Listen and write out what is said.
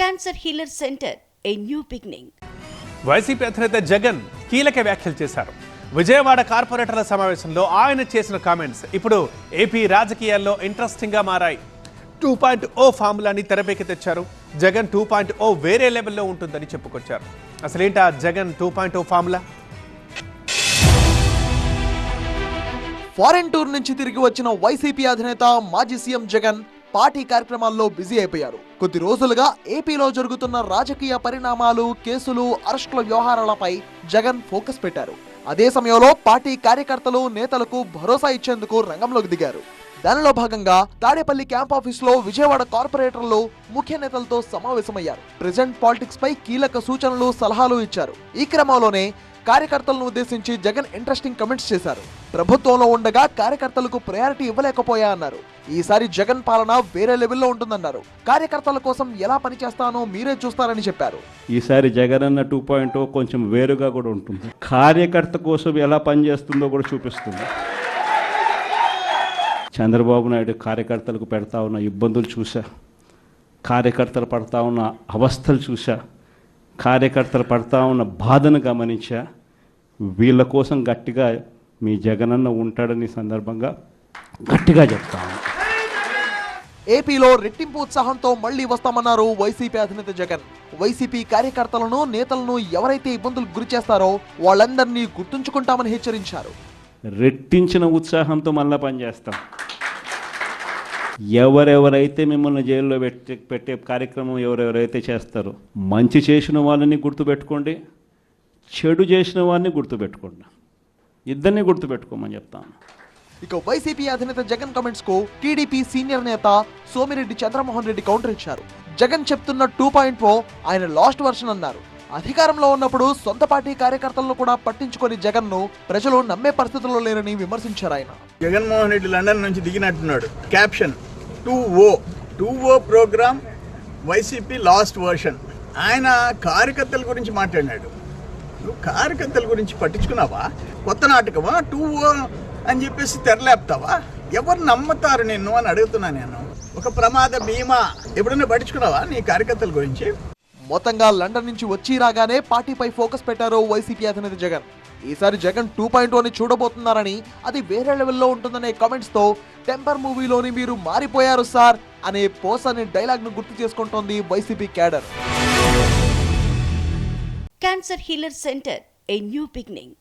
Cancer healer centre a new beginning. YCP అధినేత జగన్ కీలక వ్యాఖ్యలు చేశారు. విజయవాడ కార్పొరేటర్ల సమావేశంలో ఆయన చేసిన కామెంట్స్ ఇప్పుడు ఏపీ రాజకీయాల్లో ఇంట్రెస్టింగ్ గా మారాయి. 2.0 ఫార్ములాని తెరపైకి తెచ్చారు. జగన్ 2.0 వేరే లెవెల్లో ఉంటుందని చెప్పుకొచ్చారు. అసలేంటా జగన్ 2.0 ఫార్ములా? ఫారెన్ టూర్ నుంచి తిరిగి వచ్చిన వైసీపీ అధినేత మాజీ సీఎం జగన్ పార్టీ కార్యక్రమాల్లో బిజీ అయిపోయారు. కొద్ది రోజులుగా ఏపీలో జరుగుతున్న రాజకీయ పరిణామాలు, కేసులు, అరెస్టుల వ్యవహారాలపై జగన్ ఫోకస్ పెట్టారు. అదే సమయంలో పార్టీ కార్యకర్తలు, నేతలకు భరోసా ఇచ్చేందుకు రంగంలోకి దిగారు. దానిలో భాగంగా తాడేపల్లి క్యాంప్ ఆఫీస్ లో విజయవాడ కార్పొరేటర్లు ముఖ్య నేతలతో సమావేశమయ్యారు. ప్రెజెంట్ పాలిటిక్స్ పై కీలక సూచనలు, సలహాలు ఇచ్చారు. ఈ క్రమంలోనే కార్యకర్తలను ఉద్దేశించి జగన్ ఇంట్రెస్టింగ్ కమెంట్స్ చేశారు. ప్రభుత్వంలో ఉండగా కార్యకర్తలకు ప్రయారిటీ ఇవ్వలేకపోయా అన్నారు. ఈసారి జగన్ పాలన వేరే లెవెల్లో ఉంటుందన్నారు. కార్యకర్తల కోసం ఎలా పనిచేస్తానో మీరే చూస్తారని చెప్పారు. ఈసారి జగన్ అన్న 2.0 కొంచెం వేరుగా కూడా ఉంటుంది. కార్యకర్త కోసం ఎలా పనిచేస్తుందో కూడా చూపిస్తుంది. చంద్రబాబు నాయుడు కార్యకర్తలకు పెడతా ఉన్న ఇబ్బందులు చూసా, కార్యకర్తలు పడతా ఉన్న అవస్థలు చూసా, కార్యకర్తలు పడతా ఉన్న బాధను గమనించా. వీళ్ళ కోసం గట్టిగా మీ జగనన్న ఉంటాడని సందర్భంగా గట్టిగా చెప్తాను. ఏపీలో రెట్టింపు ఉత్సాహంతో మళ్లీ వస్తామన్నారు వైసీపీ అధినేత జగన్. వైసీపీ కార్యకర్తలను, నేతలను ఎవరైతే ఇబ్బందులకు గురి చేస్తారో వాళ్ళందరినీ గుర్తుంచుకుంటామని హెచ్చరించారు. రెట్టించిన ఉత్సాహంతో మళ్ళా పనిచేస్తాం. ఎవరెవరైతే మిమ్మల్ని జైల్లో పెట్టే కార్యక్రమం ఎవరెవరైతే చేస్తారో, మంచి చేసిన వాళ్ళని గుర్తుపెట్టుకోండి, చెడు చేసిన వారిని గుర్తుపెట్టుకోండి. ఇద్దరిని గుర్తుపెట్టుకోమని చెప్తాను. ఇక వైసీపీ అధినేత జగన్ కమెంట్స్ కు టీడీపీ సీనియర్ నేత సోమిరెడ్డి చంద్రమోహన్ రెడ్డి కౌంటర్ ఇచ్చారు. జగన్ చెప్తున్న 2.0 ఆయన లాస్ట్ వర్షన్ అన్నారు. అధికారంలో ఉన్నప్పుడు సొంత పార్టీ కార్యకర్తలను కూడా పట్టించుకొని జగన్ ను ప్రజలు నమ్మే పరిస్థితుల్లో లేరని విమర్శించారు. ఆయన జగన్మోహన్ రెడ్డి లండన్ నుంచి దిగినట్టున్నాడు. Caption 2.0 programme YCP last version. ఆయన కార్యకర్తల గురించి మాట్లాడినాడు. నువ్వు కార్యకర్తల గురించి పట్టించుకున్నావా? కొత్త నాటకమా 2.0 అని చెప్పేసి తెరలేపుతావా? ఎవరు నమ్ముతారు నిన్ను అని అడుగుతున్నా నేను. ఒక ప్రమాద బీమా ఎప్పుడైనా పట్టించుకున్నావా నీ కార్యకర్తల గురించి? మొత్తంగా లండన్ నుంచి వచ్చి రాగానే పార్టీపై ఫోకస్ పెట్టారు వైసీపీ అధినేత జగన్. ఈసారి జగన్ 2.0 చూడబోతున్నారని, అది వేరే లెవెల్లో ఉంటుందనే కామెంట్స్ తో టెంపర్ మూవీలోని మీరు మారిపోయారు సార్ అనే పోస్ అనే డైలాగ్ ను గుర్తు చేసుకుంటోంది YCP cadre. Cancer healer centre a new beginning.